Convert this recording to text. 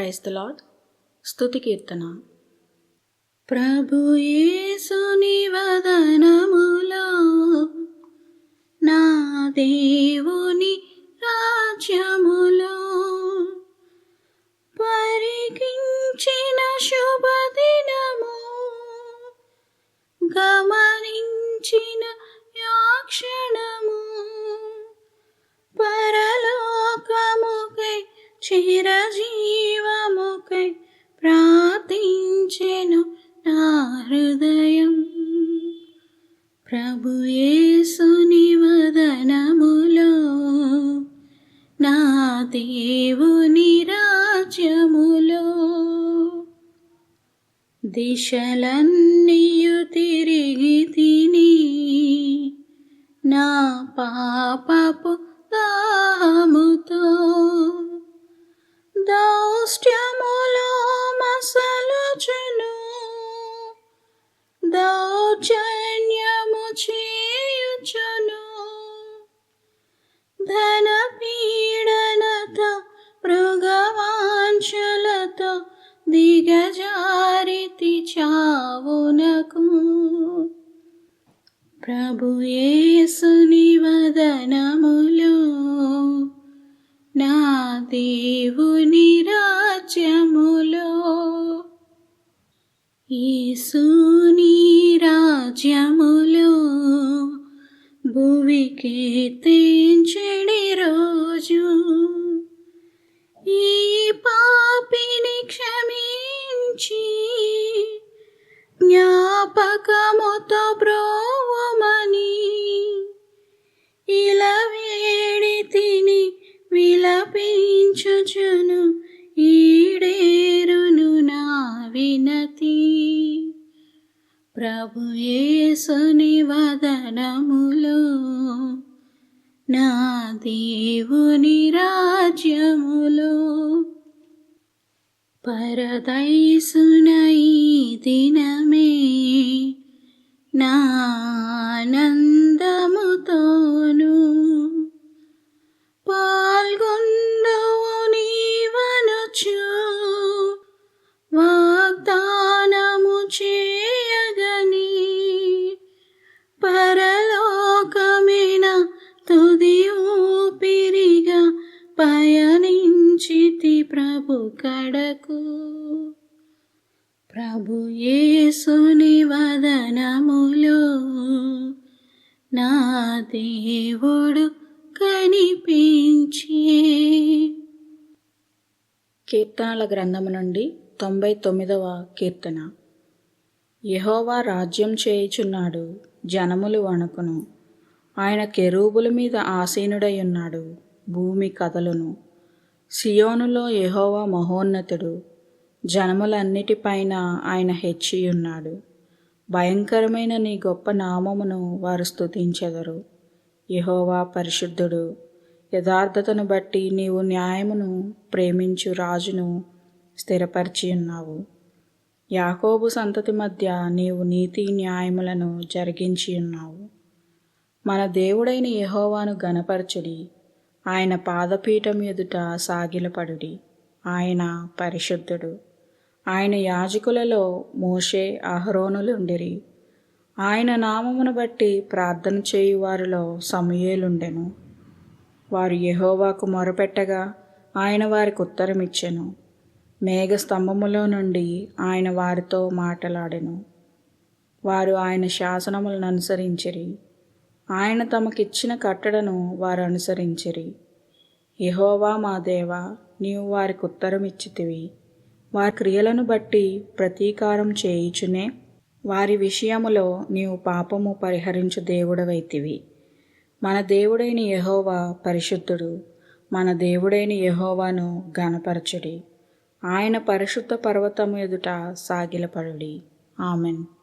Praise the lord. స్తుతి కీర్తన. ప్రభు యేసుని వదనములో నా దేవుని రాజ్యములో పరికించిన శుభదినము గమనించిన యాక్షణము పరలోకముకై చిరజీవముకై ప్రార్థించెను నా హృదయం. ప్రభు యేసుని వదనములో నా దేవుని రాజ్యములో దిశలన్నీయు తిరిగి తిని నా పాపపు దాహముతో దౌష్ట్యములో మసలుచును దౌర్జన్యము చేయుచును ధన పీడనతో మృగవాంఛలతో దిగజారితి చావునకు. ప్రభు యేసుని వదనములో నా దేవుని రాజ్యములో యేసుని రాజ్యములో భువికి తెంచెడి రోజు ఈ పాపిని క్షమించి జ్ఞాపకముతో బ్రోవమని ఇలా వేడి తిని విలపించుచును ఈడేరును నా వినతి. ప్రభు యేసుని వదనములో నా దేవుని రాజ్యములో పరదైసున ఈ దినమే నా ఆనందముతోను పాల్గొందువు నీవనుచు వాగ్దానము చేయగని పరలోకమైన తుది ఊపిరిగా పయనించితి ప్రభు కడకు. ప్రభు యేసుని వదనములో నా దేవుడు కనిపించే. కీర్తనల గ్రంథము నుండి 99వ కీర్తన. యెహోవా రాజ్యం చేయుచున్నాడు, జనములు వణుకును. ఆయన కెరూబుల మీద ఆసీనుడై ఉన్నాడు, భూమి కదలును. సియోనులో యెహోవా మహోన్నతుడు, జనములన్నిటిపైన ఆయన హెచ్చియున్నాడు. భయంకరమైన నీ గొప్ప నామమును వారు స్తుతించెదరు. యెహోవా పరిశుద్ధుడు. యథార్థతను బట్టి నీవు న్యాయమును ప్రేమించు రాజును స్థిరపరిచియున్నావు. యాకోబు సంతతి మధ్య నీవు నీతి న్యాయములను జరిగించియున్నావు. మన దేవుడైన యెహోవాను గణపరచుడి, ఆయన పాదపీఠం ఎదుట సాగిలపడుడి. ఆయన పరిశుద్ధుడు. ఆయన యాజకులలో మోషే అహరోనులుండిరి. ఆయన నామమును బట్టి ప్రార్థన చేయువారిలో సమూయేలుండెను. వారు యెహోవాకు మొరపెట్టగా ఆయన వారికి ఉత్తరమిచ్చెను. మేఘస్తంభములో నుండి ఆయన వారితో మాటలాడెను. వారు ఆయన శాసనములను అనుసరించిరి. ఆయన తమకిచ్చిన కట్టడను వారు అనుసరించిరి. యెహోవా మా దేవా, నీవు వారికి ఉత్తరమిచ్చితివి. వారి క్రియలను బట్టి ప్రతీకారం చేయుచునే వారి విషయములో నీవు పాపము పరిహరించు దేవుడవైతివి. మన దేవుడైన యెహోవా పరిశుద్ధుడు. మన దేవుడైన యెహోవాను ఘనపరచుడి. ఆయన పరిశుద్ధ పర్వతము ఎదుట సాగిలపడుడి. ఆమెన్.